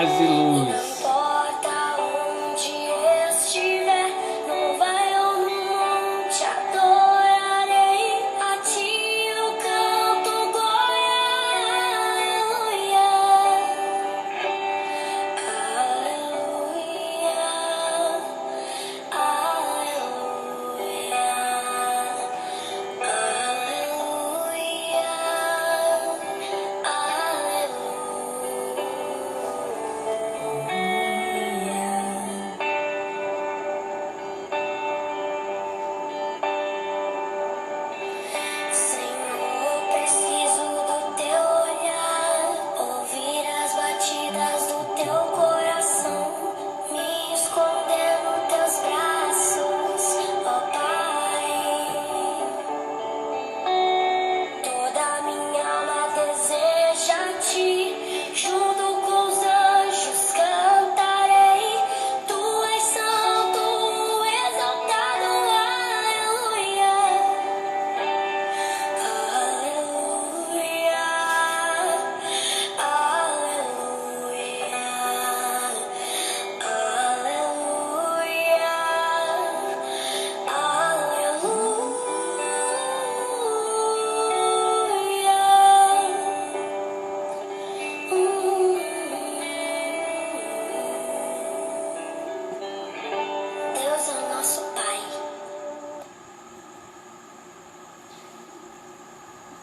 Paz e luz.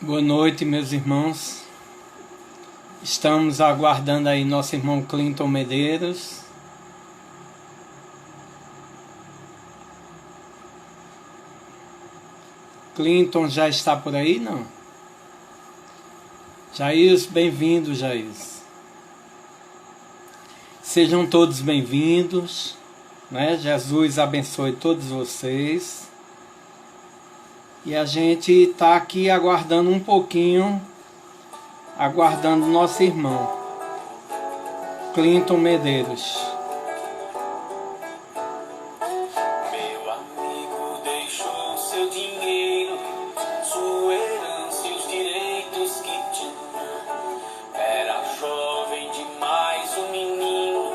Boa noite, meus irmãos. Estamos aguardando aí nosso irmão Clinton Medeiros. Clinton já está por aí, não? Jair, bem-vindo, Jair. Sejam todos bem-vindos, né? Jesus abençoe todos vocês. E a gente está aqui aguardando um pouquinho, aguardando nosso irmão, Clinton Medeiros. Meu amigo deixou seu dinheiro, sua herança e os direitos que tinha. Era jovem demais o menino,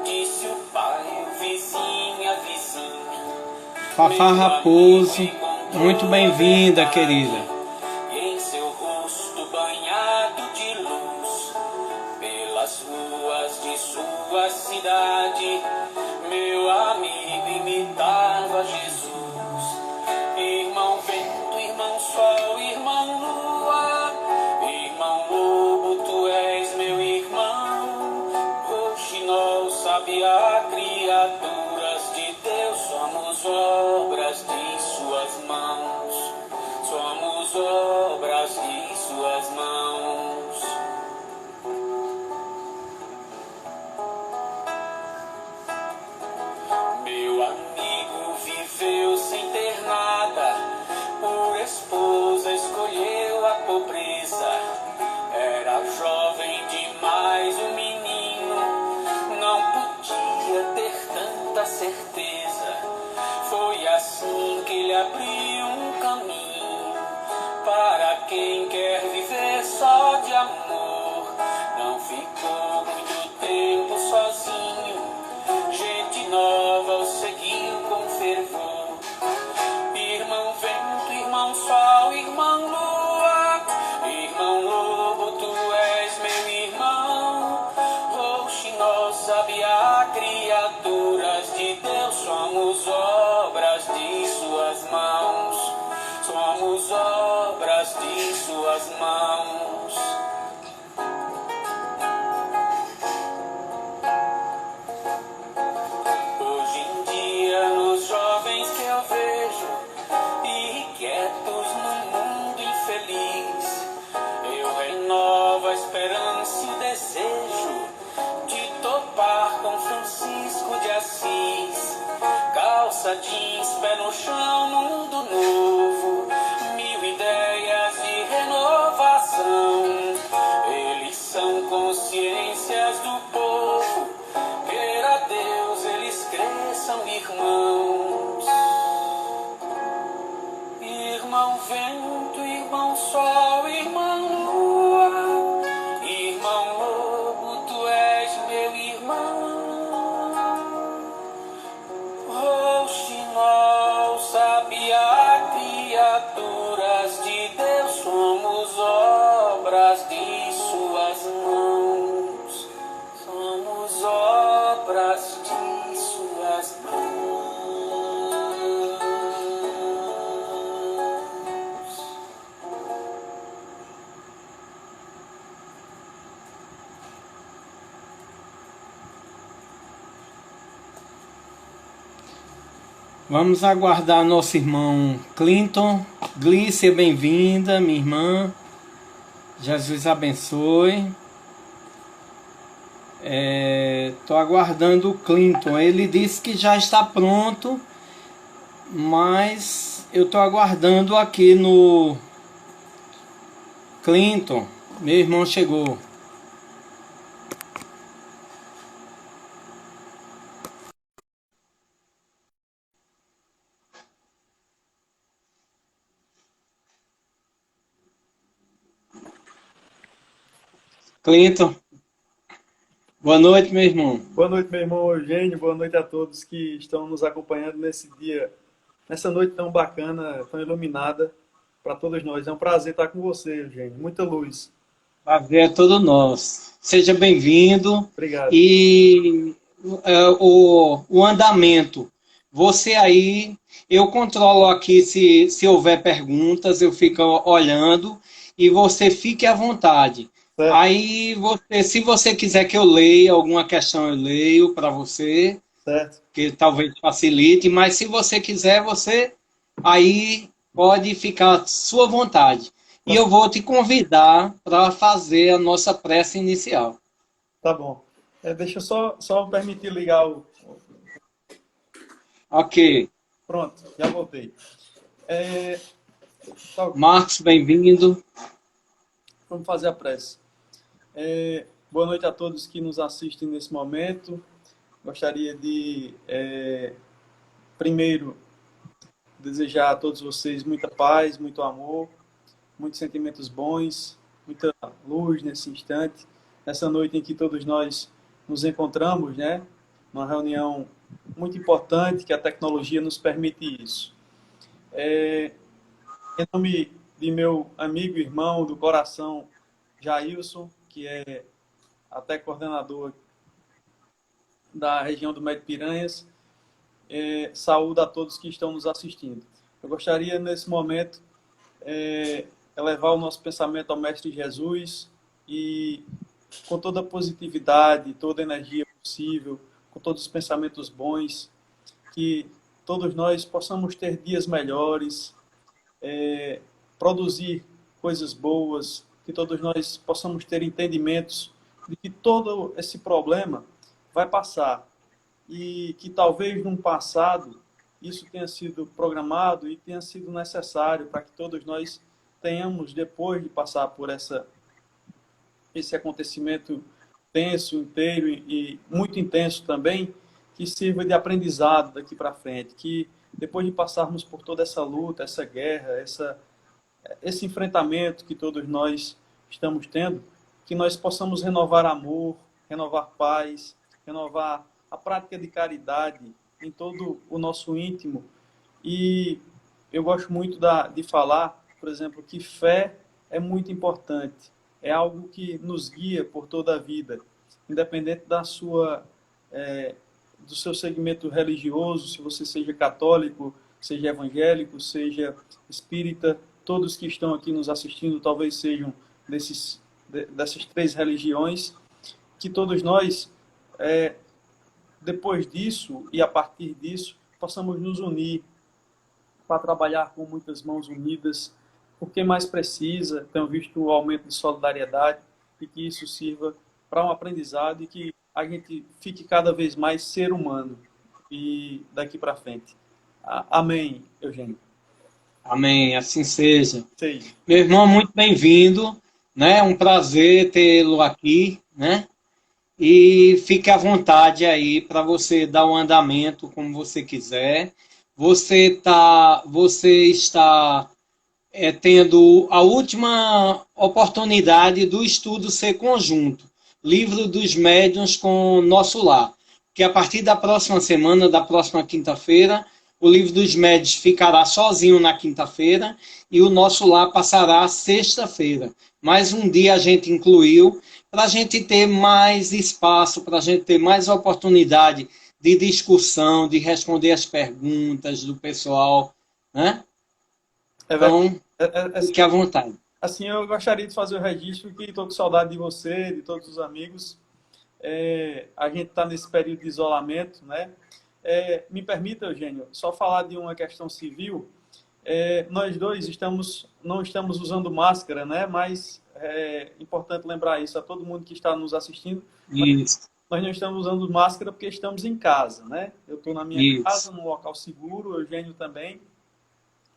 disse o pai, o vizinho, a vizinha. Fafá Raposo. Muito bem-vinda, querida. E em seu rosto banhado de luz, pelas ruas de sua cidade, meu amigo imitava Jesus. Irmão vento, irmão sol, irmão lua, irmão lobo, tu és meu irmão. Roxinol, sabiá, criaturas de Deus, somos obras de suas mãos, somos obras de suas mãos. Meu amigo viveu sem ter nada, por esposa escolheu a pobreza. Era jovem demais o menino, não podia ter tanta certeza. Foi assim que ele abriu um caminho para quem quer viver só de amor. Não ficou muito tempo sozinho, gente nova o seguiu com fervor. Irmão vento, irmão sol, irmão lua, irmão lobo, tu és meu irmão. Roxinol, sabiá, criaturas de Deus, somos obras de suas mãos, somos obras de suas mãos. Hoje em dia, nos jovens que eu vejo, irrequietos num mundo infeliz, eu renovo a esperança e o desejo de topar com Francisco de Assis. Calça jeans, pé no chão, mundo novo, mil ideias de renovação. Eles são consciências do povo, queira Deus eles cresçam, irmãos. Irmão vento, irmão sol, irmão lua, irmão lobo, tu és meu minhas mãos. Vamos aguardar nosso irmão Clinton. Glícia, bem-vinda, minha irmã. Jesus abençoe. Estou aguardando o Clinton. Ele disse que já está pronto, mas eu estou aguardando aqui no Clinton. Meu irmão chegou. Clinton, boa noite, meu irmão. Boa noite, meu irmão Eugênio. Boa noite a todos que estão nos acompanhando nesse dia, nessa noite tão bacana, tão iluminada para todos nós. É um prazer estar com você, Eugênio. Muita luz. Prazer é todo nosso. Seja bem-vindo. Obrigado. E o andamento. Você aí, eu controlo aqui se houver perguntas, eu fico olhando e você fique à vontade. Certo. Aí, se você quiser que eu leia alguma questão, eu leio para você, Certo. que talvez facilite, mas se você quiser, você aí pode ficar à sua vontade. E eu vou te convidar para fazer a nossa prece inicial. Tá bom. Deixa eu só me permitir ligar o... Ok. Pronto, já voltei. Marcos, bem-vindo. Vamos fazer a prece. Boa noite a todos que nos assistem nesse momento. Gostaria de, primeiro, desejar a todos vocês muita paz, muito amor, muitos sentimentos bons, muita luz nesse instante, nessa noite em que todos nós nos encontramos, né? Uma reunião muito importante que a tecnologia nos permite isso. Em nome de meu amigo e irmão do coração, Jailson, que é até coordenador da região do Médio Piranhas, saúdo a todos que estão nos assistindo. Eu gostaria, nesse momento, elevar o nosso pensamento ao Mestre Jesus e, com toda a positividade, toda a energia possível, com todos os pensamentos bons, que todos nós possamos ter dias melhores, produzir coisas boas, que todos nós possamos ter entendimentos de que todo esse problema vai passar e que talvez num passado isso tenha sido programado e tenha sido necessário para que todos nós tenhamos, depois de passar por esse acontecimento tenso, inteiro e muito intenso também, que sirva de aprendizado daqui para frente, que depois de passarmos por toda essa luta, essa guerra, esse enfrentamento que todos nós estamos tendo, que nós possamos renovar amor, renovar paz, renovar a prática de caridade em todo o nosso íntimo. E eu gosto muito de falar, por exemplo, que fé é muito importante. É algo que nos guia por toda a vida, independente do seu segmento religioso, se você seja católico, seja evangélico, seja espírita. Todos que estão aqui nos assistindo talvez sejam dessas três religiões, que todos nós, depois disso e a partir disso, possamos nos unir para trabalhar com muitas mãos unidas, por quem mais precisa. Tenho visto o aumento de solidariedade e que isso sirva para um aprendizado e que a gente fique cada vez mais ser humano e daqui para frente. Amém, Eugênio. Amém, assim seja. Sim. Meu irmão, muito bem-vindo, né? É um prazer tê-lo aqui, né? E fique à vontade aí para você dar o andamento como você quiser. Você está tendo a última oportunidade do estudo ser conjunto, Livro dos Médiuns com Nosso Lar, que a partir da próxima semana, da próxima quinta-feira, o Livro dos Médiuns ficará sozinho na quinta-feira e o Nosso Lar passará sexta-feira. Mais um dia a gente incluiu para a gente ter mais espaço, para a gente ter mais oportunidade de discussão, de responder as perguntas do pessoal, né? Então, fique à vontade. Assim, eu gostaria de fazer o registro que estou com saudade de você, de todos os amigos. A gente está nesse período de isolamento, né? Me permita, Eugênio, só falar de uma questão civil. Nós dois não estamos usando máscara, né? Mas é importante lembrar isso a todo mundo que está nos assistindo. Isso. Nós não estamos usando máscara porque estamos em casa, né? Eu estou na minha casa, num local seguro, o Eugênio também.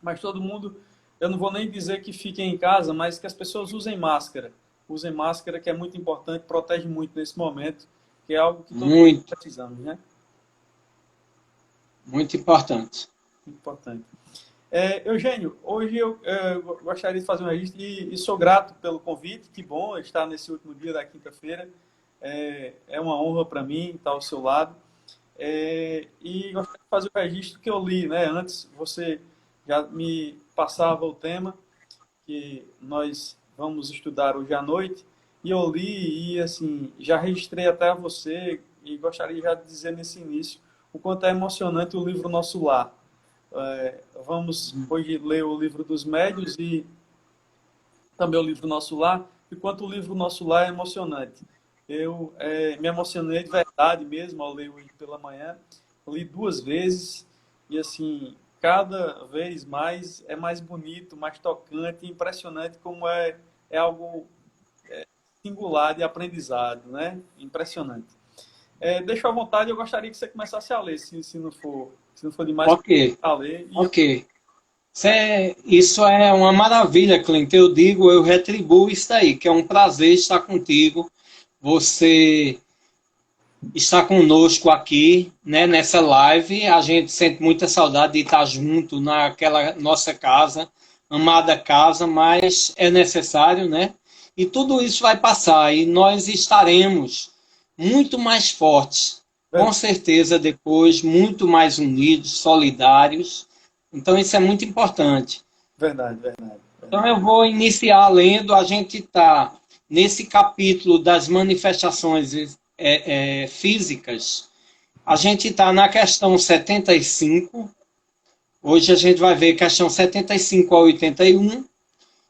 Mas todo mundo, eu não vou nem dizer que fiquem em casa, mas que as pessoas usem máscara. Usem máscara, que é muito importante, protege muito nesse momento, que é algo que todos nós precisamos, né? Muito importante. Muito importante. Eugênio, hoje eu gostaria de fazer um registro e sou grato pelo convite. Que bom estar nesse último dia da quinta-feira. É uma honra para mim estar ao seu lado. E gostaria de fazer o registro que eu li, né? Antes você já me passava o tema que nós vamos estudar hoje à noite. E eu li e, assim, já registrei até a você e gostaria já de dizer nesse início o quanto é emocionante o livro Nosso Lar. Vamos hoje ler o livro dos Médiuns e também o livro Nosso Lar. E quanto o livro Nosso Lar é emocionante. Eu me emocionei de verdade mesmo ao ler hoje pela manhã. Eu li 2 vezes e, assim, cada vez mais é mais bonito, mais tocante, impressionante como é algo singular de aprendizado, né? Impressionante. Deixa à vontade, eu gostaria que você começasse a ler, se não for demais, a ler. Ok. Isso é uma maravilha, Clinton. Eu retribuo isso aí, que é um prazer estar contigo. Você está conosco aqui, né, nessa live. A gente sente muita saudade de estar junto naquela nossa casa, amada casa, mas é necessário, né? E tudo isso vai passar e nós estaremos muito mais fortes, com certeza depois, muito mais unidos, solidários. Então isso é muito importante. Verdade. Então eu vou iniciar lendo, a gente está nesse capítulo das manifestações físicas, a gente está na questão 75, hoje a gente vai ver questão 75 a 81,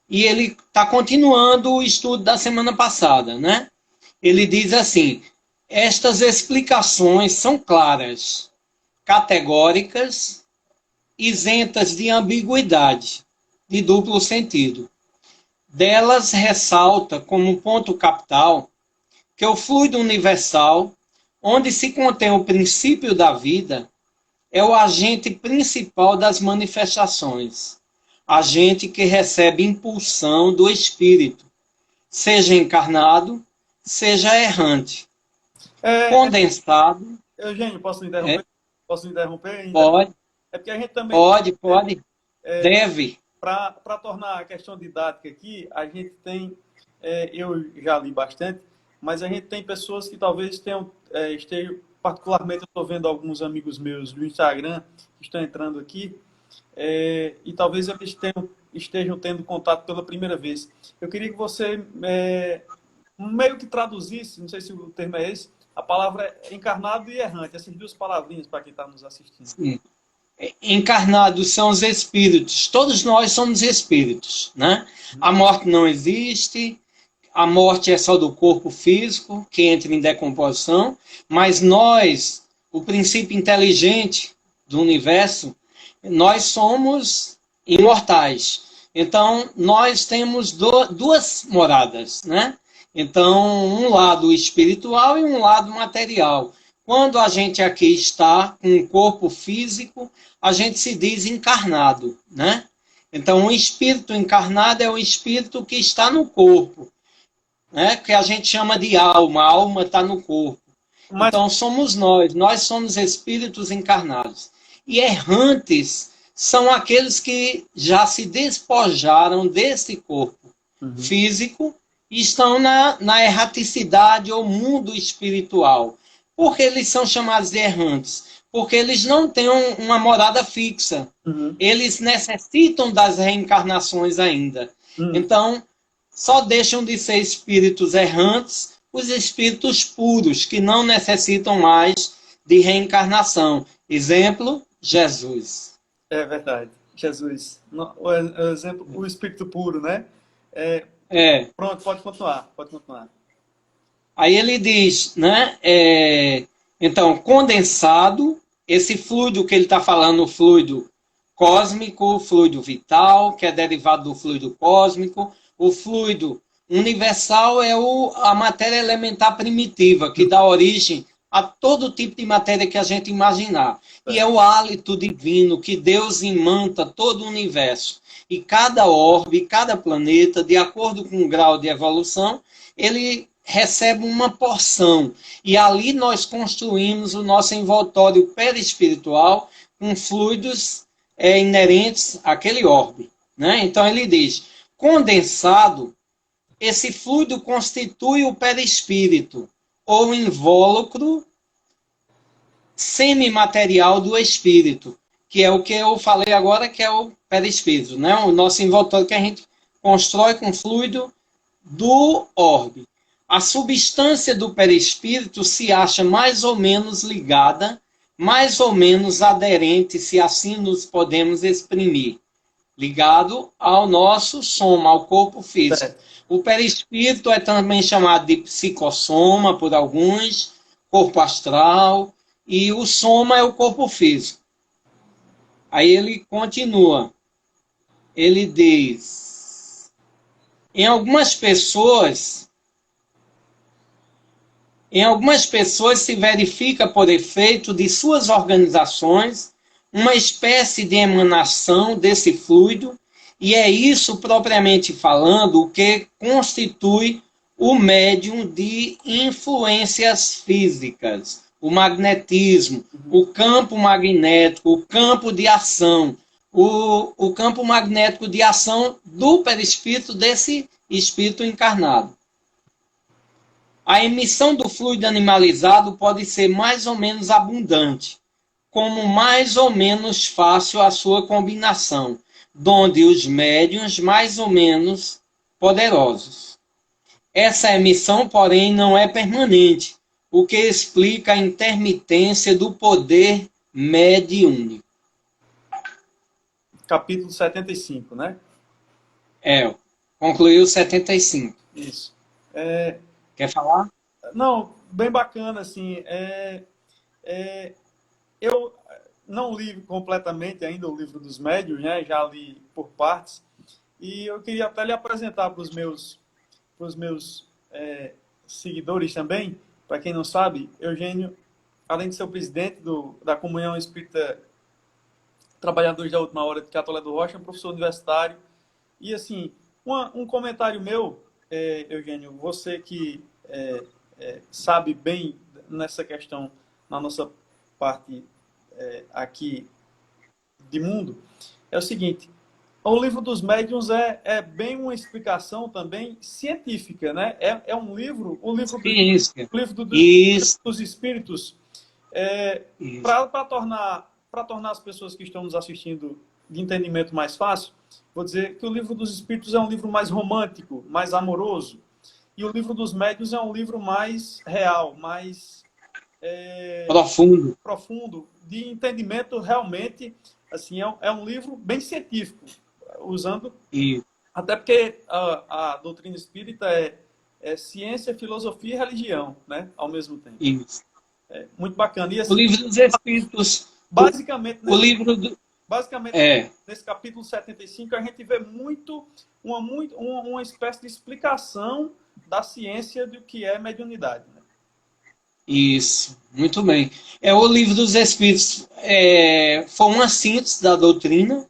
e ele está continuando o estudo da semana passada, né? Ele diz assim: estas explicações são claras, categóricas, isentas de ambiguidade, de duplo sentido. Delas ressalta como ponto capital que o fluido universal, onde se contém o princípio da vida, é o agente principal das manifestações, agente que recebe impulsão do espírito, seja encarnado, seja errante, condensado. Eugênio, posso interromper? Posso interromper ainda? Pode. É porque a gente também... Pode. Deve. Para tornar a questão didática aqui, a gente tem... eu já li bastante, mas a gente tem pessoas que talvez estejam... Particularmente, eu estou vendo alguns amigos meus do Instagram que estão entrando aqui, e talvez eles estejam tendo contato pela primeira vez. Eu queria que você meio que traduzisse, não sei se o termo é esse, a palavra encarnado e errante, essas 2 palavrinhas para quem está nos assistindo. Sim. Encarnados são os espíritos, todos nós somos espíritos, né? A morte não existe, a morte é só do corpo físico, que entra em decomposição, mas nós, o princípio inteligente do universo, nós somos imortais. Então, nós temos 2 moradas, né? Então, um lado espiritual e um lado material. Quando a gente aqui está com um corpo físico, a gente se diz encarnado, né? Então, o espírito encarnado é o espírito que está no corpo, né? Que a gente chama de alma. A alma está no corpo. Então, somos nós somos espíritos encarnados. E errantes são aqueles que já se despojaram desse corpo físico e estão na erraticidade ou mundo espiritual. Por que eles são chamados de errantes? Porque eles não têm uma morada fixa. Eles necessitam das reencarnações ainda. Então, só deixam de ser espíritos errantes os espíritos puros, que não necessitam mais de reencarnação. Exemplo, Jesus. É verdade. Jesus. O exemplo, o Espírito puro, né? Pronto, pode continuar. Pode continuar. Aí ele diz, né? Então, condensado, esse fluido que ele está falando, o fluido cósmico, o fluido vital, que é derivado do fluido cósmico, o fluido universal é a matéria elementar primitiva, que dá origem a todo tipo de matéria que a gente imaginar. E é o hálito divino que Deus imanta todo o universo. E cada orbe, cada planeta, de acordo com o grau de evolução, ele recebe uma porção. E ali nós construímos o nosso envoltório perispiritual com fluidos inerentes àquele orbe. Né? Então ele diz, condensado, esse fluido constitui o perispírito, ou invólucro semimaterial do espírito, que é o que eu falei agora, que é o perispírito, né? O nosso envoltório que a gente constrói com fluido do orbe. A substância do perispírito se acha mais ou menos ligada, mais ou menos aderente, se assim nos podemos exprimir, ligado ao nosso soma, ao corpo físico. O perispírito é também chamado de psicossoma por alguns, corpo astral, e o soma é o corpo físico. Aí ele continua. Ele diz, em algumas pessoas se verifica por efeito de suas organizações uma espécie de emanação desse fluido, e é isso, propriamente falando, o que constitui o médium de influências físicas, o magnetismo, o campo magnético, o campo de ação, o campo magnético de ação do perispírito desse espírito encarnado. A emissão do fluido animalizado pode ser mais ou menos abundante, como mais ou menos fácil a sua combinação, donde os médiuns mais ou menos poderosos. Essa emissão, porém, não é permanente, o que explica a intermitência do poder mediúnico. Capítulo 75, né? Concluiu 75. Isso. Quer falar? Não, bem bacana, assim. Eu não li completamente ainda o livro dos médiuns, né? Já li por partes. E eu queria até lhe apresentar para os meus seguidores também. Para quem não sabe, Eugênio, além de ser o presidente da Comunhão Espírita Trabalhadores da Última Hora de Catolé do Rocha, é um professor universitário. E, assim, um comentário meu, Eugênio, você que sabe bem nessa questão, na nossa parte aqui de mundo, é o seguinte: o livro dos médiuns é bem uma explicação também científica, né? É um livro, o livro dos espíritos, para tornar as pessoas que estão nos assistindo de entendimento mais fácil, vou dizer que o livro dos espíritos é um livro mais romântico, mais amoroso, e o livro dos médiuns é um livro mais real, mais profundo, de entendimento realmente, assim, é um livro bem científico, usando... Até porque a doutrina espírita é ciência, filosofia e religião, né? Ao mesmo tempo. Isso. Muito bacana. E, assim, o livro dos Espíritos... Basicamente, Basicamente, nesse capítulo 75, a gente vê uma espécie de explicação da ciência do que é mediunidade, né? Isso, muito bem. O livro dos Espíritos foi uma síntese da doutrina,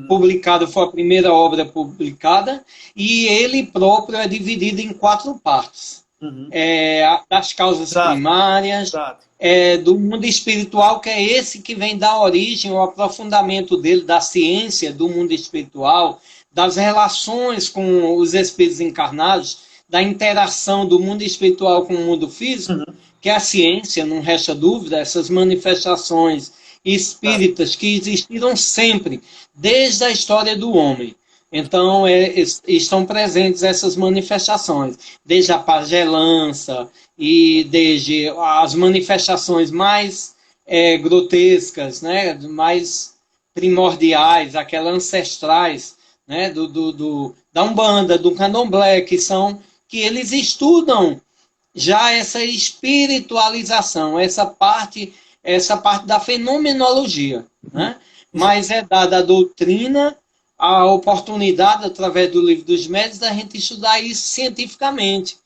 publicado, foi a primeira obra publicada, e ele próprio é dividido em 4 partes. Das causas primárias, do mundo espiritual, que é esse que vem dar origem ao aprofundamento dele, da ciência do mundo espiritual, das relações com os espíritos encarnados, da interação do mundo espiritual com o mundo físico, que é a ciência, não resta dúvida, essas manifestações espíritas que existiram sempre, desde a história do homem. Então, estão presentes essas manifestações, desde a pagelança e desde as manifestações mais grotescas, né, mais primordiais, aquelas ancestrais, né, da Umbanda, do Candomblé, que eles estudam já essa espiritualização, essa parte da fenomenologia, né? Mas é dada a doutrina, a oportunidade, através do Livro dos Médiuns, da gente estudar isso cientificamente,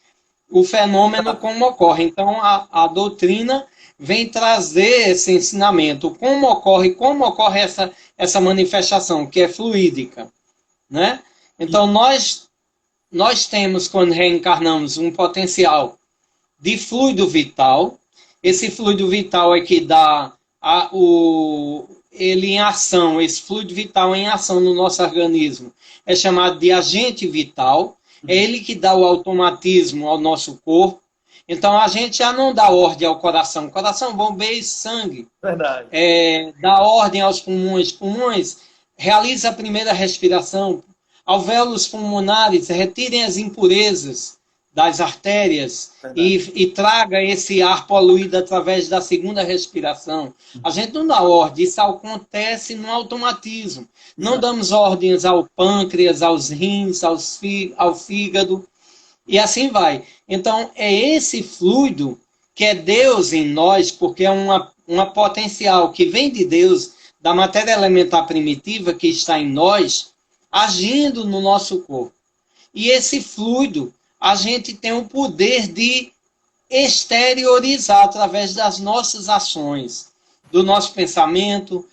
o fenômeno como ocorre. Então, a doutrina vem trazer esse ensinamento, como ocorre essa manifestação, que é fluídica, né? Então, nós temos, quando reencarnamos, um potencial de fluido vital. Esse fluido vital é que dá ele em ação, esse fluido vital em ação no nosso organismo. É chamado de agente vital. É ele que dá o automatismo ao nosso corpo. Então, a gente já não dá ordem ao coração. O coração bombeia sangue. Verdade. Dá ordem aos pulmões. Pulmões realiza a primeira respiração. Alvéolos pulmonares retirem as impurezas das artérias e traga esse ar poluído através da segunda respiração. A gente não dá ordem, isso acontece no automatismo. Não damos ordens ao pâncreas, aos rins, ao fígado, e assim vai. Então, é esse fluido que é Deus em nós, porque é uma potencial que vem de Deus, da matéria elementar primitiva que está em nós, agindo no nosso corpo. E esse fluido, a gente tem o poder de exteriorizar através das nossas ações, do nosso pensamento,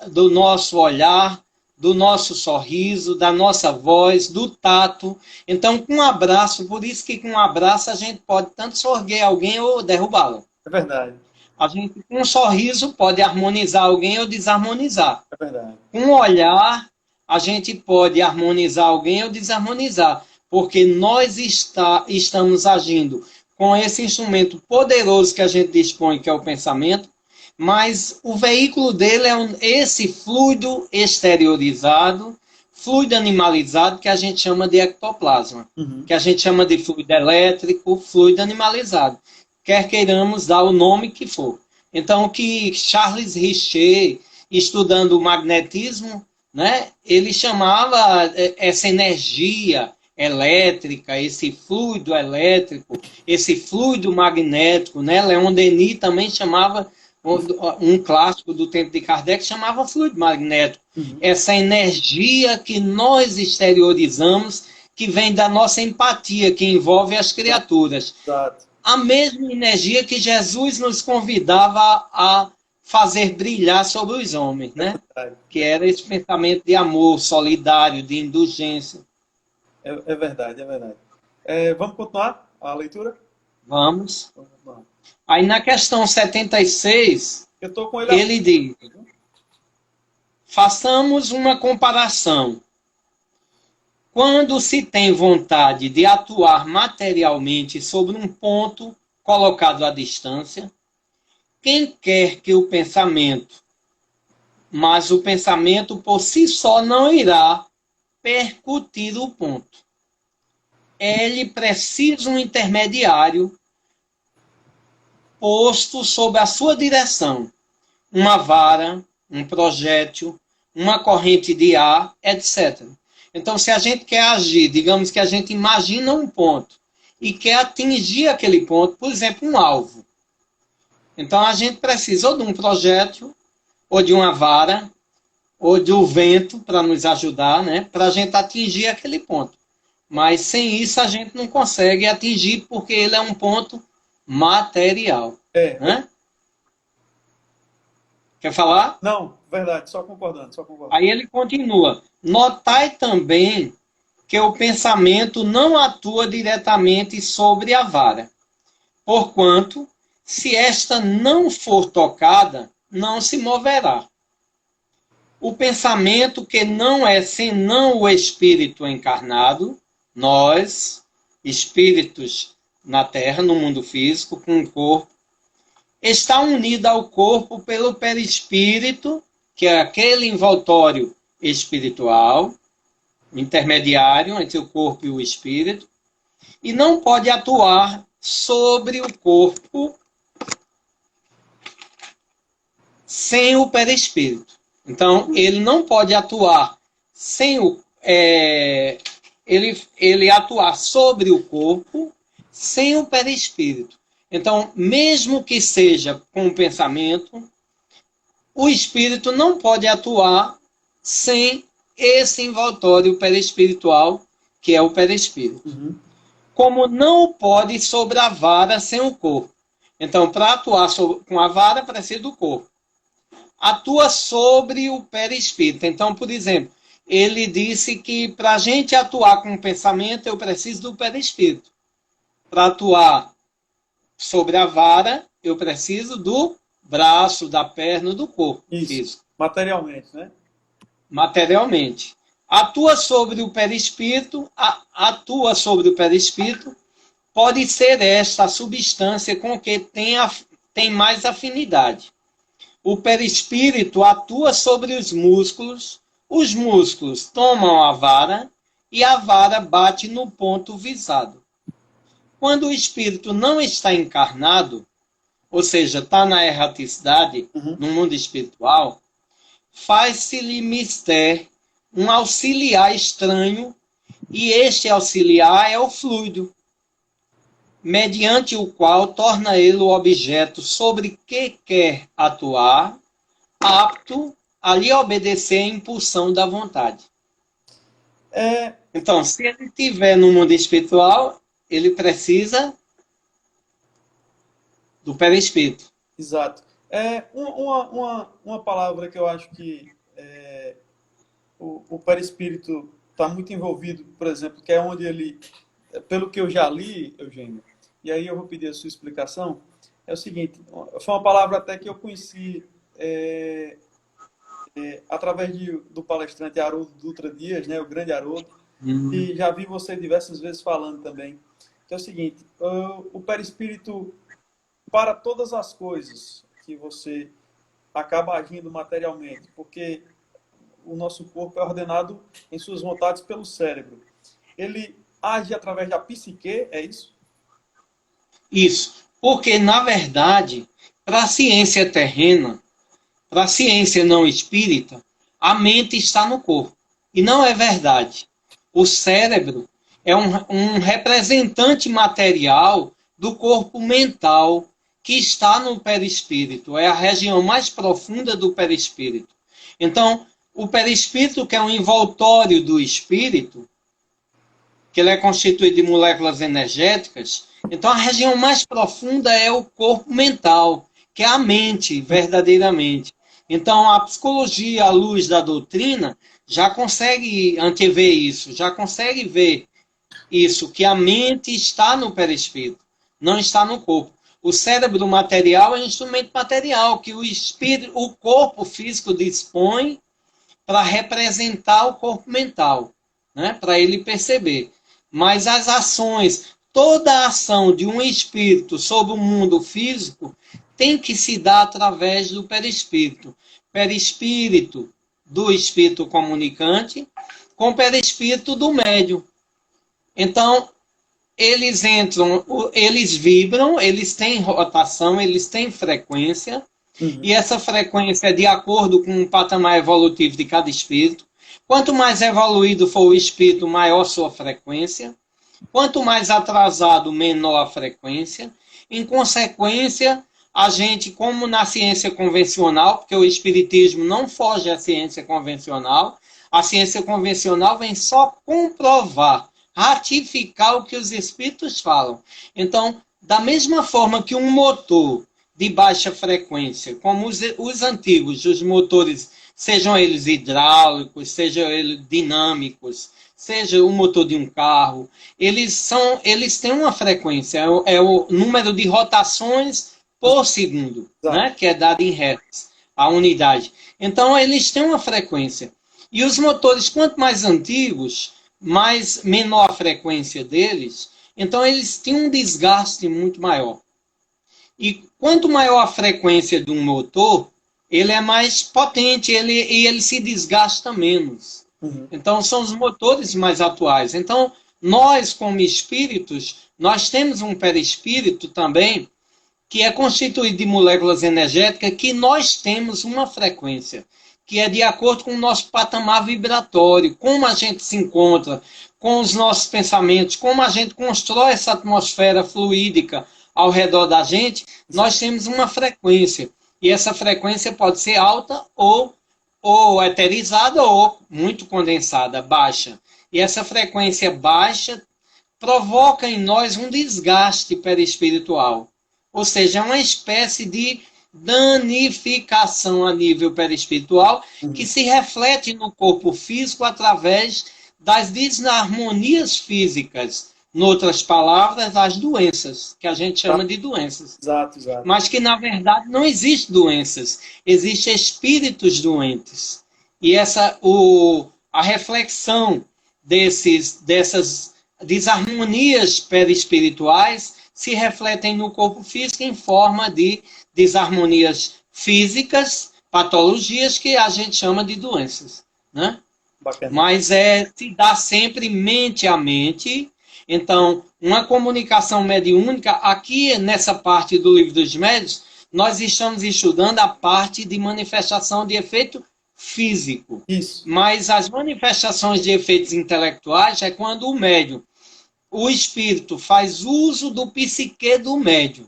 do nosso olhar, do nosso sorriso, da nossa voz, do tato. Então, com um abraço, por isso que com um abraço a gente pode tanto sorguer alguém ou derrubá-lo. É verdade. A gente, com um sorriso, pode harmonizar alguém ou desarmonizar. É verdade. Com um olhar, a gente pode harmonizar alguém ou desarmonizar, porque nós estamos agindo com esse instrumento poderoso que a gente dispõe, que é o pensamento, mas o veículo dele é esse fluido exteriorizado, fluido animalizado, que a gente chama de ectoplasma, que a gente chama de fluido elétrico, fluido animalizado, quer queiramos dar o nome que for. Então, que Charles Richer, estudando o magnetismo, né, ele chamava essa energia elétrica, esse fluido elétrico, esse fluido magnético, né? Leon Denis também chamava, um clássico do tempo de Kardec, chamava fluido magnético. Essa energia que nós exteriorizamos, que vem da nossa empatia, que envolve as criaturas. Exato. A mesma energia que Jesus nos convidava a fazer brilhar sobre os homens, né? Que era esse pensamento de amor solidário, de indulgência. É verdade, é verdade. Vamos continuar a leitura? Vamos. Aí na questão 76, Eu tô com ele ele diz: façamos uma comparação. Quando se tem vontade de atuar materialmente sobre um ponto colocado à distância, quem quer que o pensamento, mas o pensamento por si só não irá percutir o ponto. Ele precisa um intermediário posto sob a sua direção. Uma vara, um projétil, uma corrente de ar, etc. Então, se a gente quer agir, digamos que a gente imagina um ponto e quer atingir aquele ponto, por exemplo, um alvo. Então, a gente precisa ou de um projétil, ou de uma vara, ou do vento para nos ajudar, né? Para a gente atingir aquele ponto. Mas sem isso a gente não consegue atingir, porque ele é um ponto material. Né? Quer falar? Não, verdade, só concordando. Aí ele continua. Notai também que o pensamento não atua diretamente sobre a vara, porquanto, se esta não for tocada, não se moverá. O pensamento que não é senão o espírito encarnado, nós, espíritos na Terra, no mundo físico, com o corpo, está unido ao corpo pelo perispírito, que é aquele envoltório espiritual, intermediário entre o corpo e o espírito, e não pode atuar sobre o corpo sem o perispírito. Então, ele não pode atuar sem ele atuar sobre o corpo sem o perispírito. Então, mesmo que seja com o pensamento, o espírito não pode atuar sem esse envoltório perispiritual, que é o perispírito. Uhum. Como não pode sobre a vara sem o corpo. Então, para atuar com a vara, precisa do corpo. Atua sobre o perispírito. Então, por exemplo, ele disse que para a gente atuar com o pensamento, eu preciso do perispírito. Para atuar sobre a vara, eu preciso do braço, da perna, do corpo físico. Materialmente, né? Materialmente. Atua sobre o perispírito, pode ser esta a substância com que tem mais afinidade. O perispírito atua sobre os músculos tomam a vara e a vara bate no ponto visado. Quando o espírito não está encarnado, ou seja, está na erraticidade, no mundo espiritual, faz-se-lhe mister um auxiliar estranho, e este auxiliar é o fluido, mediante o qual torna ele o objeto sobre que quer atuar, apto a lhe obedecer a impulsão da vontade. Então, se ele estiver no mundo espiritual, ele precisa do perispírito. Exato. Uma palavra que eu acho que o perispírito está muito envolvido, por exemplo, que é onde ele, pelo que eu já li, Eugênio, e aí eu vou pedir a sua explicação, é o seguinte, foi uma palavra até que eu conheci através do palestrante Haroldo Dutra Dias, né, o grande Haroldo, e já vi você diversas vezes falando também, que é o seguinte, o perispírito, para todas as coisas que você acaba agindo materialmente, porque o nosso corpo é ordenado em suas vontades pelo cérebro. Ele age através da psique, é isso? Isso. Porque, na verdade, para a ciência terrena, para a ciência não espírita, a mente está no corpo. E não é verdade. O cérebro é um representante material do corpo mental que está no perispírito. É a região mais profunda do perispírito. Então, o perispírito, que é um envoltório do espírito, que ele é constituído de moléculas energéticas, então a região mais profunda é o corpo mental, que é a mente, verdadeiramente. Então a psicologia, à luz da doutrina, já consegue antever isso, já consegue ver isso, que a mente está no perispírito, não está no corpo. O cérebro material é um instrumento material que o corpo físico dispõe para representar o corpo mental, né? Para ele perceber. Mas as ações, toda a ação de um espírito sobre o mundo físico tem que se dar através do perispírito. Perispírito do espírito comunicante com perispírito do médium. Então, eles entram, eles vibram, eles têm rotação, eles têm frequência, e essa frequência é de acordo com o patamar evolutivo de cada espírito. Quanto mais evoluído for o espírito, maior sua frequência. Quanto mais atrasado, menor a frequência. Em consequência, a gente, como na ciência convencional, porque o espiritismo não foge à ciência convencional, a ciência convencional vem só comprovar, ratificar o que os espíritos falam. Então, da mesma forma que um motor de baixa frequência, como os antigos, os motores, sejam eles hidráulicos, sejam eles dinâmicos, seja o motor de um carro, eles têm uma frequência, é o número de rotações por segundo, né, que é dado em hertz, a unidade. Então, eles têm uma frequência. E os motores, quanto mais antigos, menor a frequência deles, então eles têm um desgaste muito maior. E quanto maior a frequência de um motor, ele é mais potente, e ele se desgasta menos. Então, são os motores mais atuais. Então, nós, como espíritos, nós temos um perispírito também, que é constituído de moléculas energéticas, que nós temos uma frequência, que é de acordo com o nosso patamar vibratório, como a gente se encontra, com os nossos pensamentos, como a gente constrói essa atmosfera fluídica ao redor da gente, nós temos uma frequência. E essa frequência pode ser alta ou eterizada ou muito condensada, baixa. E essa frequência baixa provoca em nós um desgaste perispiritual. Ou seja, é uma espécie de danificação a nível perispiritual que se reflete no corpo físico através das desarmonias físicas. Em outras palavras, as doenças, que a gente chama de doenças. Exato, exato. Mas que, na verdade, não existem doenças. Existem espíritos doentes. E a reflexão dessas desarmonias perispirituais se refletem no corpo físico em forma de desarmonias físicas, patologias que a gente chama de doenças, né? Bacana. Mas se dá sempre mente a mente. Então, uma comunicação mediúnica, aqui nessa parte do Livro dos Médiuns, nós estamos estudando a parte de manifestação de efeito físico. Isso. Mas as manifestações de efeitos intelectuais é quando o espírito faz uso do psique do médium,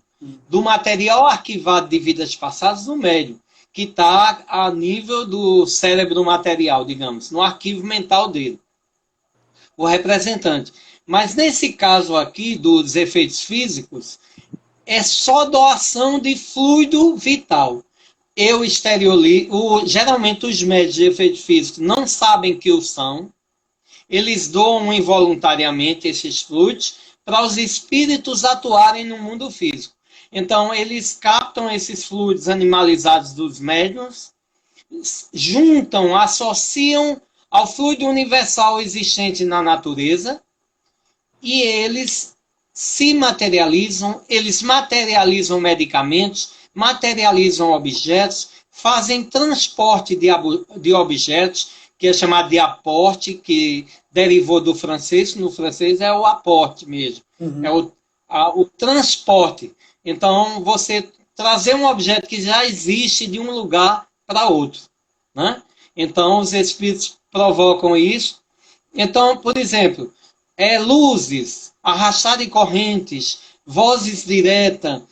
do material arquivado de vidas passadas do médium, que está a nível do cérebro material, digamos, no arquivo mental dele, o representante. Mas nesse caso aqui dos efeitos físicos, é só doação de fluido vital. Eu exteriorizo, geralmente os médios de efeitos físicos não sabem que o são, eles doam involuntariamente esses fluidos para os espíritos atuarem no mundo físico. Então, eles captam esses fluidos animalizados dos médiuns, juntam, associam ao fluido universal existente na natureza e eles se materializam, eles materializam medicamentos, materializam objetos, fazem transporte de objetos, que é chamado de aporte, que derivou do francês, no francês é o aporte mesmo, é o transporte. Então, você trazer um objeto que já existe de um lugar para outro, né? Então, os espíritos provocam isso. Então, por exemplo, luzes, arrastar de correntes, vozes diretas,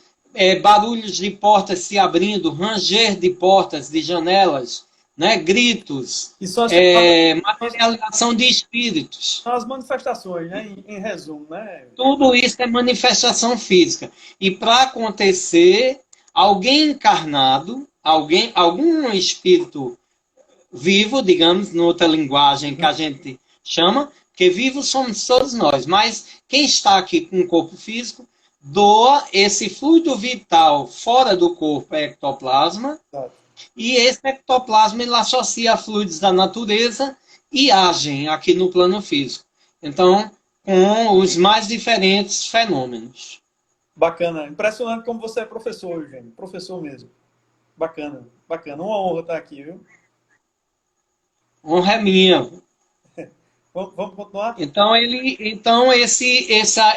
barulhos de portas se abrindo, ranger de portas, de janelas, né? Gritos, materialização de espíritos. São as manifestações, né? Em resumo, né? Tudo isso é manifestação física. E para acontecer, alguém encarnado, algum espírito vivo, digamos, noutra linguagem que a gente chama, porque vivos somos todos nós, mas quem está aqui com o corpo físico doa esse fluido vital fora do corpo, ectoplasma, e esse ectoplasma ele associa a fluidos da natureza e agem aqui no plano físico. Então, com os mais diferentes fenômenos. Bacana. Impressionante como você é professor, Eugênio. Professor mesmo. Bacana, bacana. Uma honra estar aqui, viu? Honra é minha. Vamos continuar? Então,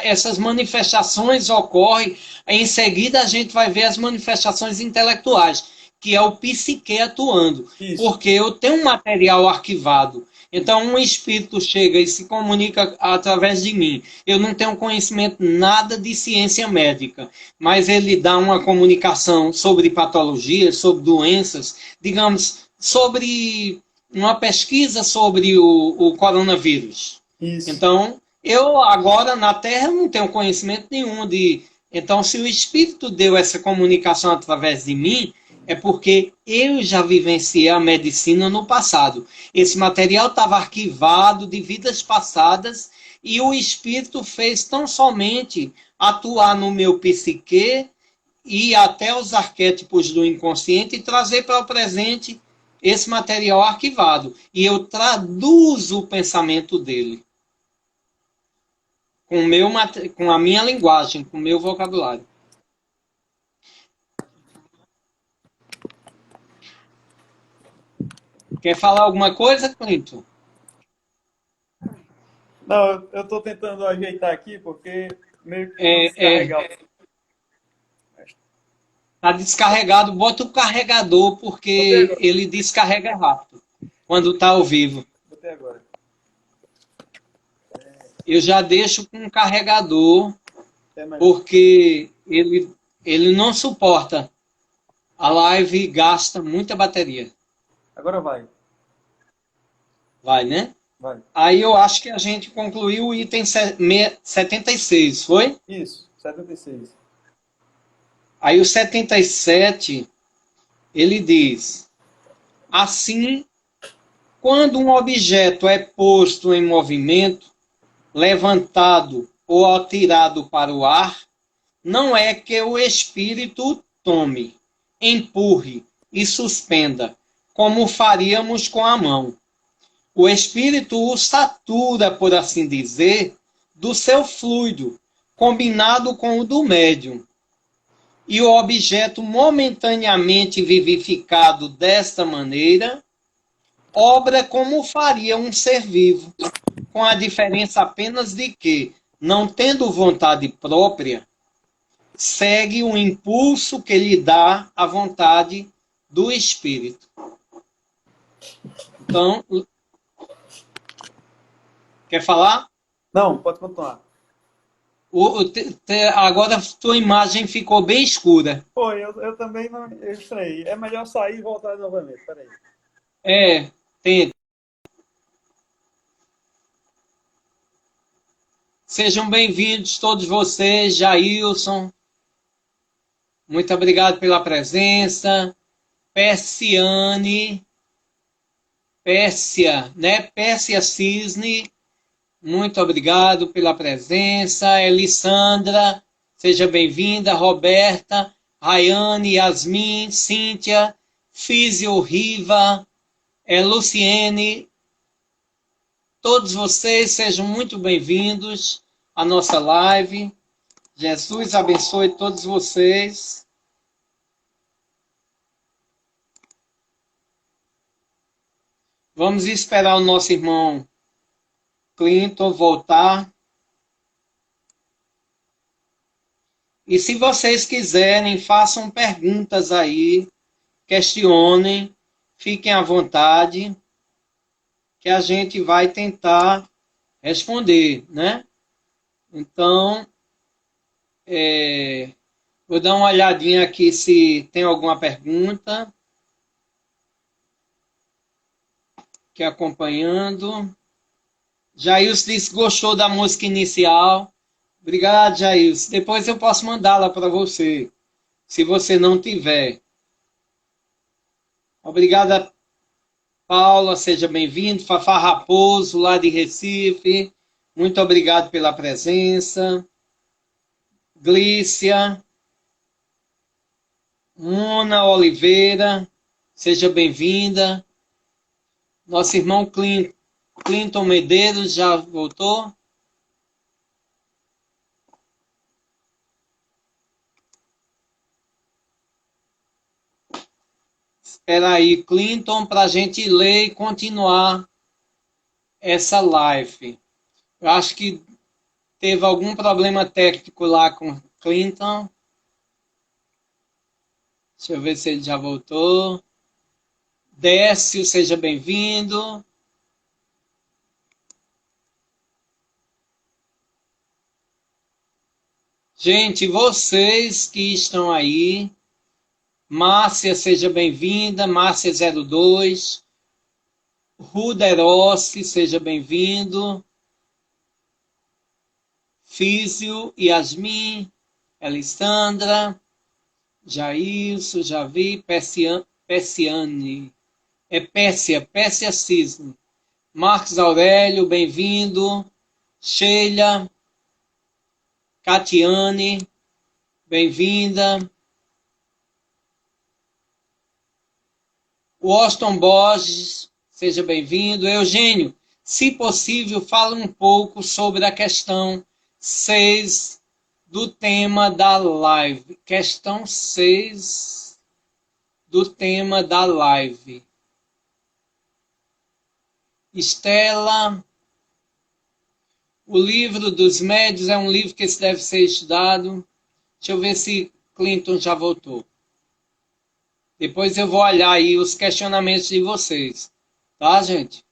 essas manifestações ocorrem, em seguida a gente vai ver as manifestações intelectuais, que é o psique atuando. Isso. Porque eu tenho um material arquivado. Então, um espírito chega e se comunica através de mim. Eu não tenho conhecimento nada de ciência médica, mas ele dá uma comunicação sobre patologias, sobre doenças, digamos, sobre uma pesquisa sobre o coronavírus. Isso. Então, eu agora na Terra não tenho conhecimento nenhum de... Então, se o espírito deu essa comunicação através de mim, é porque eu já vivenciei a medicina no passado. Esse material estava arquivado de vidas passadas e o espírito fez tão somente atuar no meu psique e até os arquétipos do inconsciente e trazer para o presente esse material arquivado. E eu traduzo o pensamento dele com a minha linguagem, com o meu vocabulário. Quer falar alguma coisa, Clinton? Não, eu estou tentando ajeitar aqui porque meio que descarregar. Tá descarregado, bota o carregador, porque ele descarrega rápido quando tá ao vivo. Botei agora. Eu já deixo com o carregador, É melhor. porque ele não suporta. A live gasta muita bateria. Agora vai. Vai, né? Vai. Aí eu acho que a gente concluiu o item 76, foi? Isso, 76. Aí o 77, ele diz: assim, quando um objeto é posto em movimento, levantado ou atirado para o ar, não é que o espírito tome, empurre e suspenda, como faríamos com a mão. O espírito o satura, por assim dizer, do seu fluido, combinado com o do médium. E o objeto momentaneamente vivificado desta maneira, obra como faria um ser vivo, com a diferença apenas de que, não tendo vontade própria, segue o impulso que lhe dá a vontade do espírito. Então, quer falar? Não, pode continuar. Agora tua imagem ficou bem escura. Pô, eu também não. Eu estranhei. É melhor sair e voltar novamente. Peraí. Tenta. Sejam bem-vindos todos vocês, Jailson. Muito obrigado pela presença. Persiane. Pérsia, né? Pérsia Cisne. Muito obrigado pela presença. Elissandra, seja bem-vinda. Roberta, Rayane, Yasmin, Cíntia, Físio, Riva, Luciene. Todos vocês sejam muito bem-vindos à nossa live. Jesus abençoe todos vocês. Vamos esperar o nosso irmão Clinton voltar. E se vocês quiserem, façam perguntas aí, questionem, fiquem à vontade, que a gente vai tentar responder, né? Então, vou dar uma olhadinha aqui se tem alguma pergunta. Aqui acompanhando. Jailson disse que gostou da música inicial. Obrigado, Jailson. Depois eu posso mandá-la para você, se você não tiver. Obrigada, Paula, seja bem-vindo. Fafá Raposo, lá de Recife. Muito obrigado pela presença. Glícia. Mona Oliveira, seja bem-vinda. Nosso irmão Clinton Medeiros já voltou? Espera aí, Clinton, para a gente ler e continuar essa live. Eu acho que teve algum problema técnico lá com Clinton. Deixa eu ver se ele já voltou. Décio, seja bem-vindo. Gente, vocês que estão aí, Márcia, seja bem-vinda, Márcia 02, Ruderossi, seja bem-vindo, Físio, Yasmin, Alessandra, Jailson, Javi, Persiane, Pérsia Cisne, Marcos Aurélio, bem-vindo, Sheila, Catiane, bem-vinda. Washington Borges, seja bem-vindo. Eugênio, se possível, fala um pouco sobre a questão 6 do tema da live. Questão 6 do tema da live. Estela, o livro dos médios é um livro que deve ser estudado. Deixa eu ver se Clinton já voltou. Depois eu vou olhar aí os questionamentos de vocês. Tá, gente?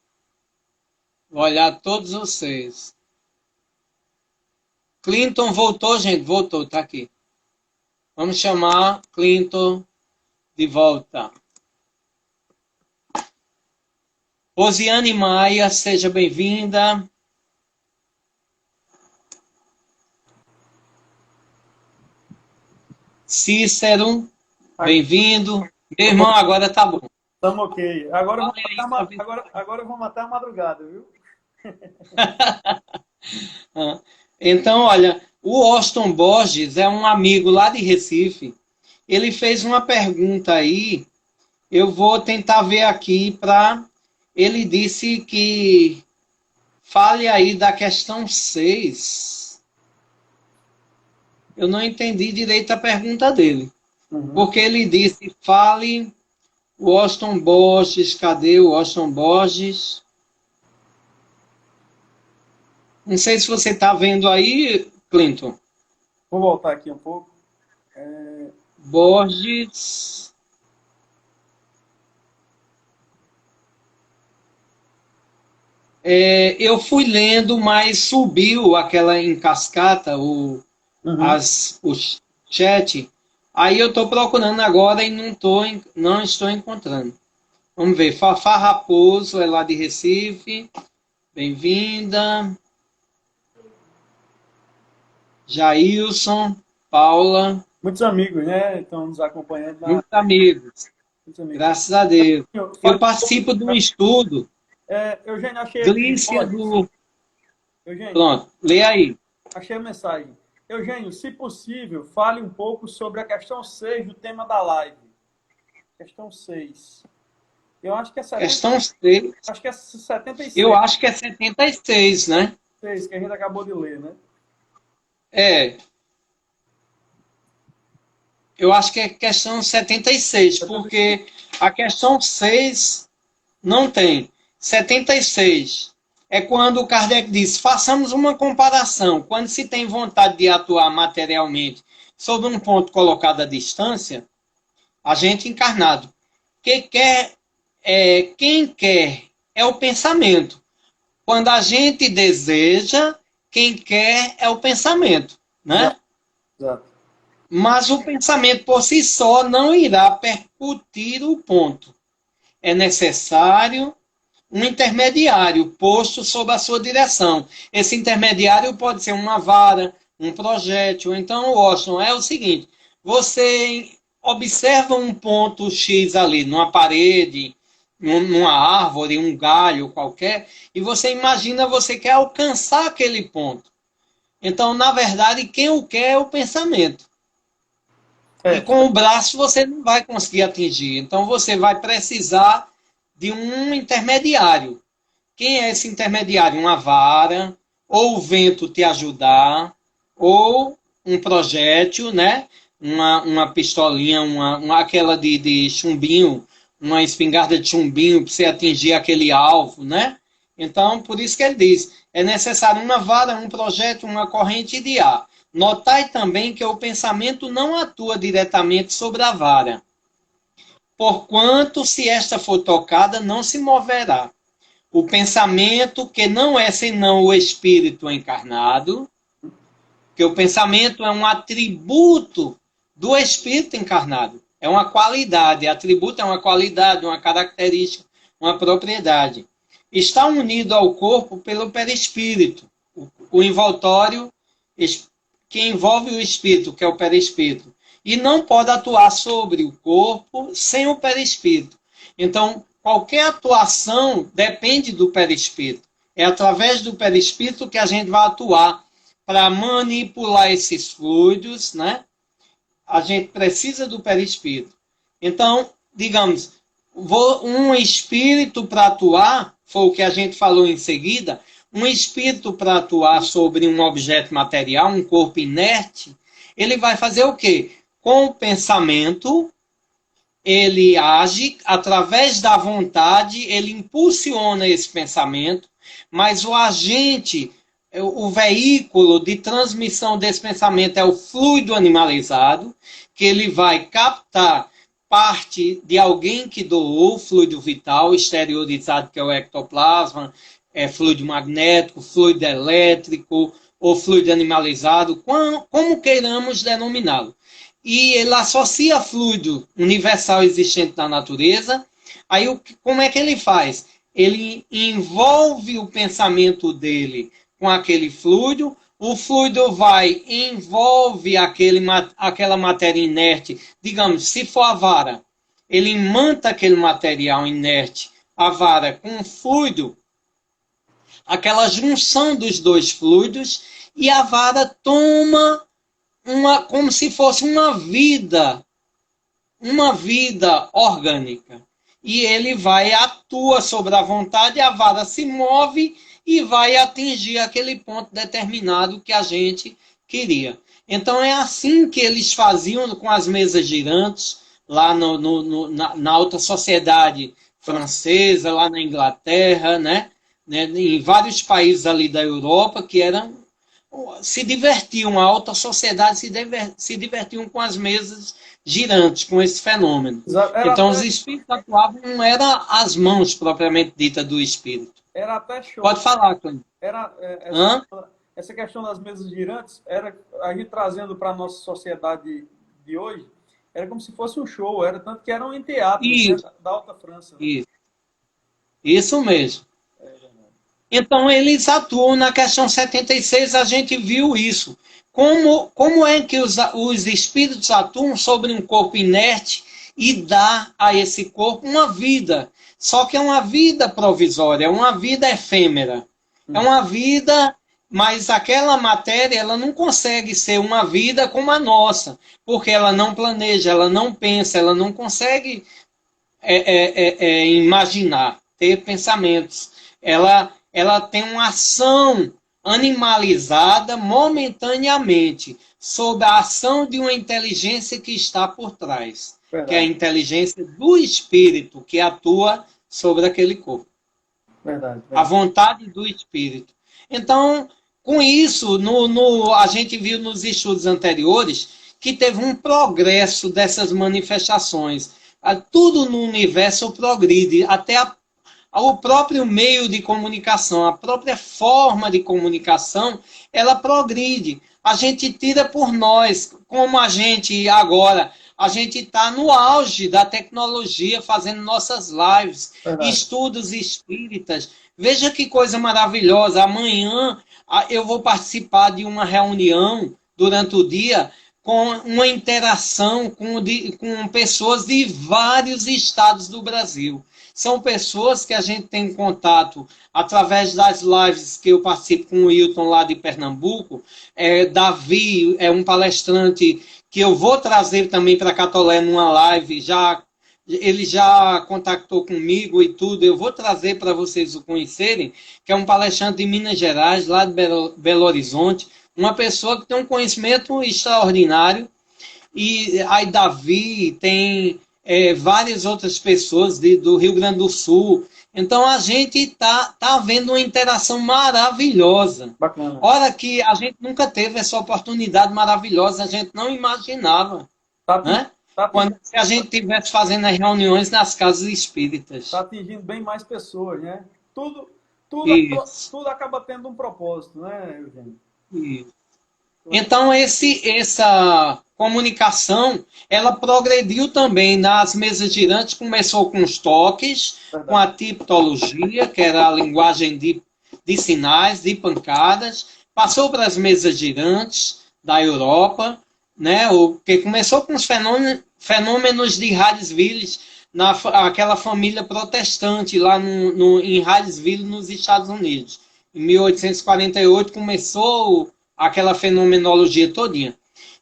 Vou olhar todos vocês. Clinton voltou, gente? Voltou, tá aqui. Vamos chamar Clinton de volta. Rosiane Maia, seja bem-vinda. Cícero, bem-vindo. Meu irmão, agora tá bom. Estamos ok. Agora eu vou matar a madrugada, viu? Então, olha, o Austin Borges é um amigo lá de Recife. Ele fez uma pergunta aí. Eu vou tentar ver aqui para... Ele disse que... Fale aí da questão 6. Eu não entendi direito a pergunta dele. Porque ele disse, fale... O Austin Borges, cadê o Austin Borges? Não sei se você está vendo aí, Clinton. Vou voltar aqui um pouco. Borges. Eu fui lendo, mas subiu aquela em cascata, o chat. Aí eu estou procurando agora e não estou encontrando. Vamos ver. Fafá Raposo é lá de Recife. Bem-vinda. Jailson, Paula. Muitos amigos, né? Estão nos acompanhando. Muitos amigos. Graças a Deus. Eu participo de um estudo. Eugênio, achei... Glícia do... Eugênio, Pronto, lê aí. achei a mensagem. Eugênio, se possível, fale um pouco sobre a questão 6 do tema da live. Questão 6. Eu acho que é 76. Questão 6. Acho que é 76. Eu acho que é 76, né? 6, que a gente acabou de ler, né? Eu acho que é questão 76, porque a questão 6 não tem. 76 é quando o Kardec diz, façamos uma comparação. Quando se tem vontade de atuar materialmente sobre um ponto colocado à distância, a gente encarnado. Quem quer é o pensamento. Quando a gente deseja, quem quer é o pensamento, né? Exato. Mas o pensamento por si só não irá percutir o ponto. É necessário um intermediário posto sob a sua direção. Esse intermediário pode ser uma vara, um projétil. Então, Washington, é o seguinte, você observa um ponto X ali, numa parede, numa árvore, um galho qualquer, e você imagina, você quer alcançar aquele ponto. Então, na verdade, quem o quer é o pensamento. E com o braço você não vai conseguir atingir. Então, você vai precisar de um intermediário. Quem é esse intermediário? Uma vara, ou o vento te ajudar, ou um projétil, né? Uma pistolinha, aquela de chumbinho, uma espingarda de chumbinho para você atingir aquele alvo, né? Então, por isso que ele diz, é necessário uma vara, um projétil, uma corrente de ar. Notai também que o pensamento não atua diretamente sobre a vara, porquanto, se esta for tocada, não se moverá. O pensamento, que não é senão o espírito encarnado, que o pensamento é um atributo do espírito encarnado. É uma qualidade, atributo é uma qualidade, uma característica, uma propriedade. Está unido ao corpo pelo perispírito, o envoltório que envolve o espírito, que é o perispírito. E não pode atuar sobre o corpo sem o perispírito. Então, qualquer atuação depende do perispírito. É através do perispírito que a gente vai atuar para manipular esses fluidos, né? A gente precisa do perispírito. Então, digamos, um espírito para atuar, foi o que a gente falou em seguida, um espírito para atuar sobre um objeto material, um corpo inerte, ele vai fazer o quê? Com o pensamento, ele age, através da vontade, ele impulsiona esse pensamento, mas o agente, o veículo de transmissão desse pensamento é o fluido animalizado, que ele vai captar parte de alguém que doou fluido vital exteriorizado, que é o ectoplasma, fluido magnético, fluido elétrico ou fluido animalizado, como queiramos denominá-lo. E ele associa fluido universal existente na natureza. Aí, como é que ele faz? Ele envolve o pensamento dele com aquele fluido, o fluido envolve aquela matéria inerte, digamos, se for a vara, ele imanta aquele material inerte, a vara, com o fluido, aquela junção dos dois fluidos, e a vara toma como se fosse uma vida orgânica. E ele atua sobre a vontade, a vara se move e vai atingir aquele ponto determinado que a gente queria. Então é assim que eles faziam com as mesas girantes, lá na alta sociedade francesa, lá na Inglaterra, né? Em vários países ali da Europa, que se divertiam, a alta sociedade se divertiam com as mesas girantes, com esse fenômeno. Então os espíritos atuavam, não era as mãos propriamente dita do espírito. Era até show. Pode falar, Clânio. Essa questão das mesas girantes, era a gente trazendo para a nossa sociedade de hoje, era como se fosse um show, era tanto que eram em teatro, né, da Alta França. Né? Isso mesmo. Então, eles atuam na questão 76, a gente viu isso. Como é que os espíritos atuam sobre um corpo inerte e dá a esse corpo uma vida? Só que é uma vida provisória, é uma vida efêmera. É uma vida, mas aquela matéria ela não consegue ser uma vida como a nossa, porque ela não planeja, ela não pensa, ela não consegue imaginar, ter pensamentos. Ela tem uma ação animalizada momentaneamente, sob a ação de uma inteligência que está por trás. Verdade. Que é a inteligência do espírito que atua sobre aquele corpo. Verdade. A vontade do espírito. Então, com isso, a gente viu nos estudos anteriores que teve um progresso dessas manifestações. Tudo no universo progride, até o próprio meio de comunicação, a própria forma de comunicação, ela progride. A gente tira por nós, como a gente agora, a gente está no auge da tecnologia, fazendo nossas lives, estudos espíritas. Veja que coisa maravilhosa. Amanhã eu vou participar de uma reunião durante o dia com uma interação com pessoas de vários estados do Brasil. São pessoas que a gente tem contato através das lives que eu participo com o Hilton lá de Pernambuco. Davi é um palestrante que eu vou trazer também para Catolé numa live. Ele já contactou comigo e tudo. Eu vou trazer para vocês o conhecerem, que é um palestrante de Minas Gerais, lá de Belo Horizonte. Uma pessoa que tem um conhecimento extraordinário. E aí Davi tem várias outras pessoas do Rio Grande do Sul. Então a gente está vendo uma interação maravilhosa. Bacana. Hora que a gente nunca teve essa oportunidade maravilhosa, a gente não imaginava. Né? Se a gente estivesse fazendo as reuniões nas casas espíritas. Está atingindo bem mais pessoas, né? Tudo acaba tendo um propósito, né, Eugênio? Isso. Então, essa comunicação, ela progrediu também nas mesas girantes, começou com os toques, com a tipologia, que era a linguagem de sinais, de pancadas, passou para as mesas girantes da Europa, né, que começou com os fenômenos de Harrisville, aquela família protestante lá em Harrisville, nos Estados Unidos. Em 1848 começou aquela fenomenologia todinha.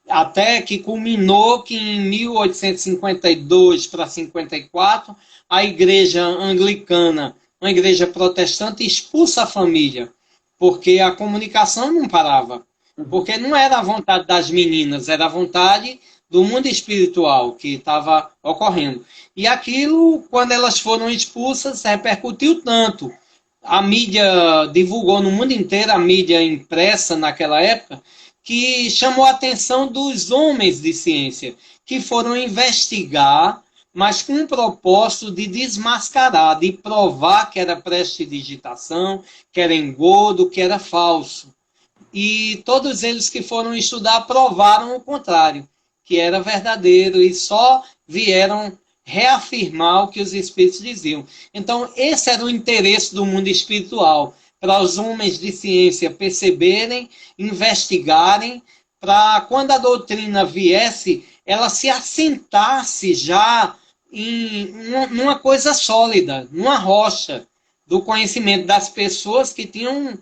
Até que culminou que em 1852 para 54, a igreja anglicana, uma igreja protestante, expulsa a família, porque a comunicação não parava. Porque não era a vontade das meninas, era a vontade do mundo espiritual que estava ocorrendo. E aquilo, quando elas foram expulsas, repercutiu tanto. A mídia divulgou no mundo inteiro, a mídia impressa naquela época, que chamou a atenção dos homens de ciência, que foram investigar mas com um propósito de desmascarar, de provar que era prestidigitação, que era engodo, que era falso. E todos eles que foram estudar provaram o contrário, que era verdadeiro, e só vieram reafirmar o que os espíritos diziam. Então, esse era o interesse do mundo espiritual, para os homens de ciência perceberem, investigarem, para quando a doutrina viesse, ela se assentasse já numa coisa sólida, numa rocha do conhecimento das pessoas que tinham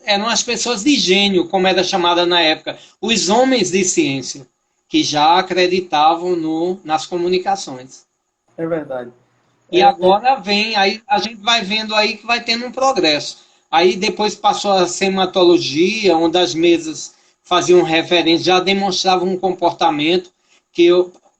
eram as pessoas de gênio, como era chamada na época, os homens de ciência, que já acreditavam nas comunicações. É verdade. E agora vem, aí a gente vai vendo aí que vai tendo um progresso. Aí depois passou a sematologia, onde as mesas faziam referência, já demonstravam um comportamento que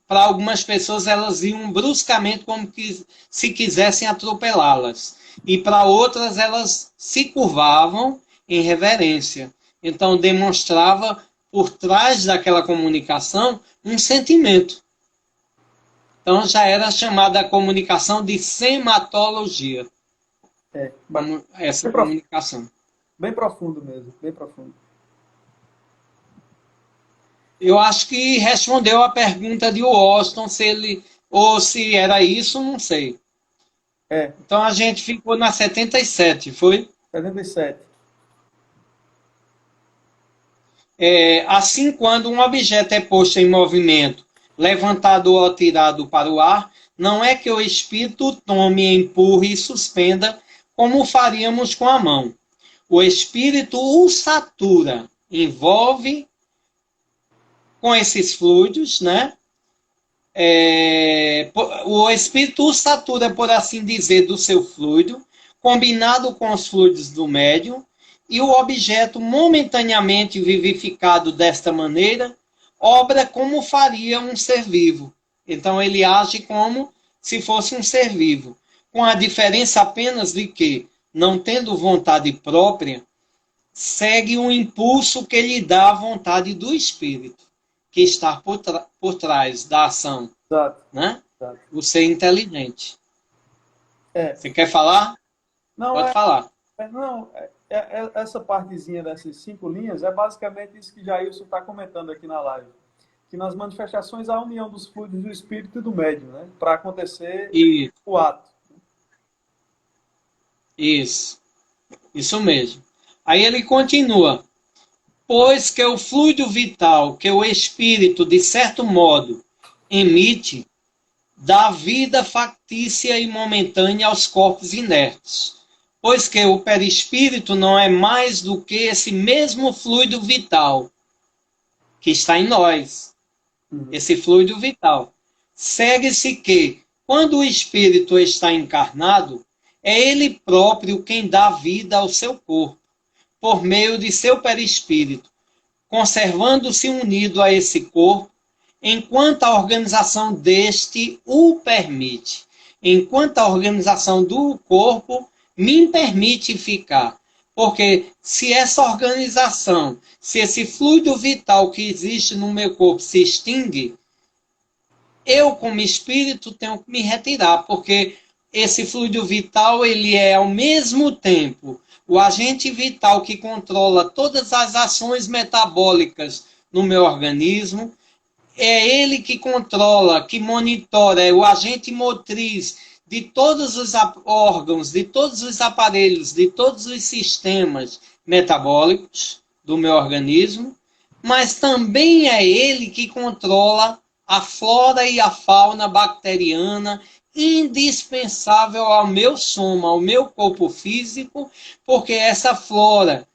para algumas pessoas elas iam bruscamente como que se quisessem atropelá-las. E para outras elas se curvavam em reverência. Então demonstrava por trás daquela comunicação um sentimento. Então já era chamada a comunicação de sematologia. Essa bem comunicação. Bem profundo mesmo, bem profundo. Eu acho que respondeu a pergunta de Washington, se era isso, não sei. Então a gente ficou na 77, foi? 77. Assim, quando um objeto é posto em movimento, levantado ou tirado para o ar, não é que o espírito tome, empurre e suspenda, como faríamos com a mão. O espírito o satura, envolve com esses fluidos, né? O espírito o satura, por assim dizer, do seu fluido, combinado com os fluidos do médium, e o objeto momentaneamente vivificado desta maneira, obra como faria um ser vivo. Então ele age como se fosse um ser vivo, com a diferença apenas de que, não tendo vontade própria, segue um impulso que lhe dá a vontade do espírito, que está por trás da ação. Exato. Né? Exato. O ser inteligente. Você quer falar? Não, pode falar. Essa partezinha dessas 5 linhas é basicamente isso que Jailson está comentando aqui na live. Que nas manifestações há a união dos fluidos do espírito e do médium, né? Para acontecer o ato. Isso mesmo. Aí ele continua. Pois que o fluido vital que o espírito, de certo modo, emite, dá vida factícia e momentânea aos corpos inertes. Pois que o perispírito não é mais do que esse mesmo fluido vital que está em nós. Esse fluido vital. Segue-se que, quando o espírito está encarnado, é ele próprio quem dá vida ao seu corpo, por meio de seu perispírito, conservando-se unido a esse corpo, enquanto a organização deste o permite. Enquanto a organização do corpo me permite ficar. Porque se essa organização, se esse fluido vital que existe no meu corpo se extingue, eu, como espírito, tenho que me retirar, porque esse fluido vital, ele é, ao mesmo tempo, o agente vital que controla todas as ações metabólicas no meu organismo, é ele que controla, que monitora, é o agente motriz de todos os órgãos, de todos os aparelhos, de todos os sistemas metabólicos do meu organismo, mas também é ele que controla a flora e a fauna bacteriana indispensável ao meu soma, ao meu corpo físico, porque essa flora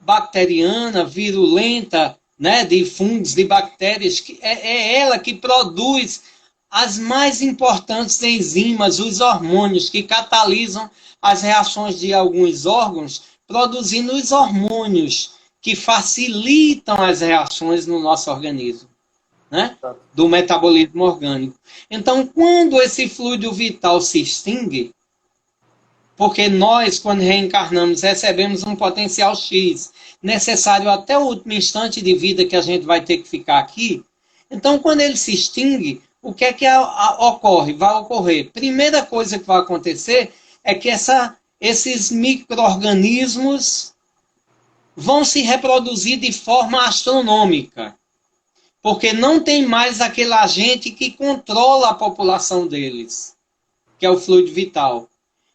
bacteriana, virulenta, né, de fungos, de bactérias, é ela que produz as mais importantes enzimas, os hormônios que catalisam as reações de alguns órgãos, produzindo os hormônios que facilitam as reações no nosso organismo, né? Do metabolismo orgânico. Então, quando esse fluido vital se extingue, porque nós, quando reencarnamos, recebemos um potencial X, necessário até o último instante de vida que a gente vai ter que ficar aqui, então, quando ele se extingue, o que é que ocorre? Vai ocorrer. Primeira coisa que vai acontecer é que esses micro-organismos vão se reproduzir de forma astronômica, porque não tem mais aquele agente que controla a população deles, que é o fluido vital.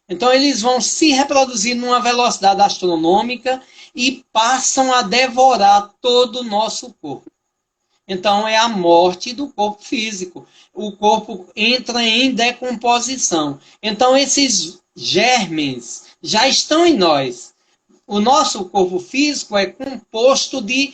Então eles vão se reproduzir numa velocidade astronômica e passam a devorar todo o nosso corpo. Então é a morte do corpo físico. O corpo entra em decomposição. Então esses germes já estão em nós. O nosso corpo físico é composto de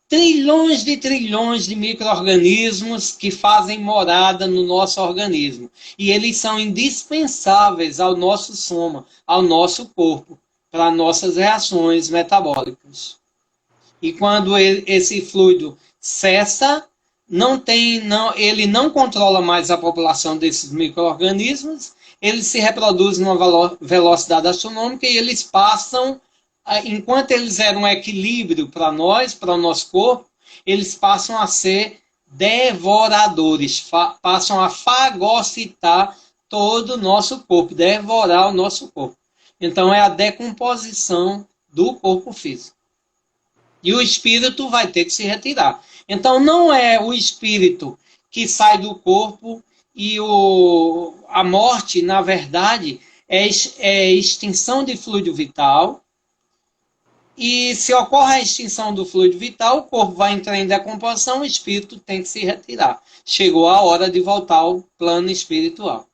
trilhões de micro-organismos que fazem morada no nosso organismo. E eles são indispensáveis ao nosso soma, ao nosso corpo, para nossas reações metabólicas. E quando esse fluido cessa, ele não controla mais a população desses micro-organismos, eles se reproduzem numa velocidade astronômica e eles passam, enquanto eles eram um equilíbrio para nós, para o nosso corpo, eles passam a ser devoradores, passam a fagocitar todo o nosso corpo, devorar o nosso corpo. Então é a decomposição do corpo físico. E o espírito vai ter que se retirar. Então não é o espírito que sai do corpo e a morte, na verdade, é extinção de fluido vital. E se ocorre a extinção do fluido vital, o corpo vai entrar em decomposição, o espírito tem que se retirar. Chegou a hora de voltar ao plano espiritual.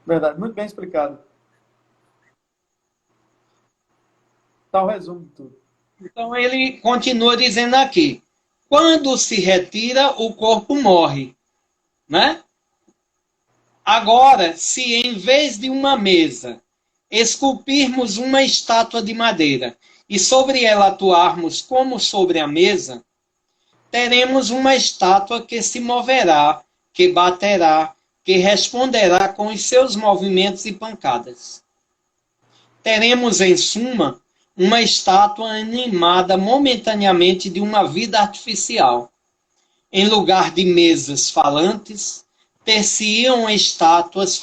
Verdade, muito bem explicado. Tá o resumo de tudo. Então ele continua dizendo aqui, quando se retira, o corpo morre, né? Agora, se em vez de uma mesa esculpirmos uma estátua de madeira e sobre ela atuarmos como sobre a mesa, teremos uma estátua que se moverá, que baterá, que responderá com os seus movimentos e pancadas. Teremos, em suma, uma estátua animada momentaneamente de uma vida artificial. Em lugar de mesas falantes, ter-se-iam estátuas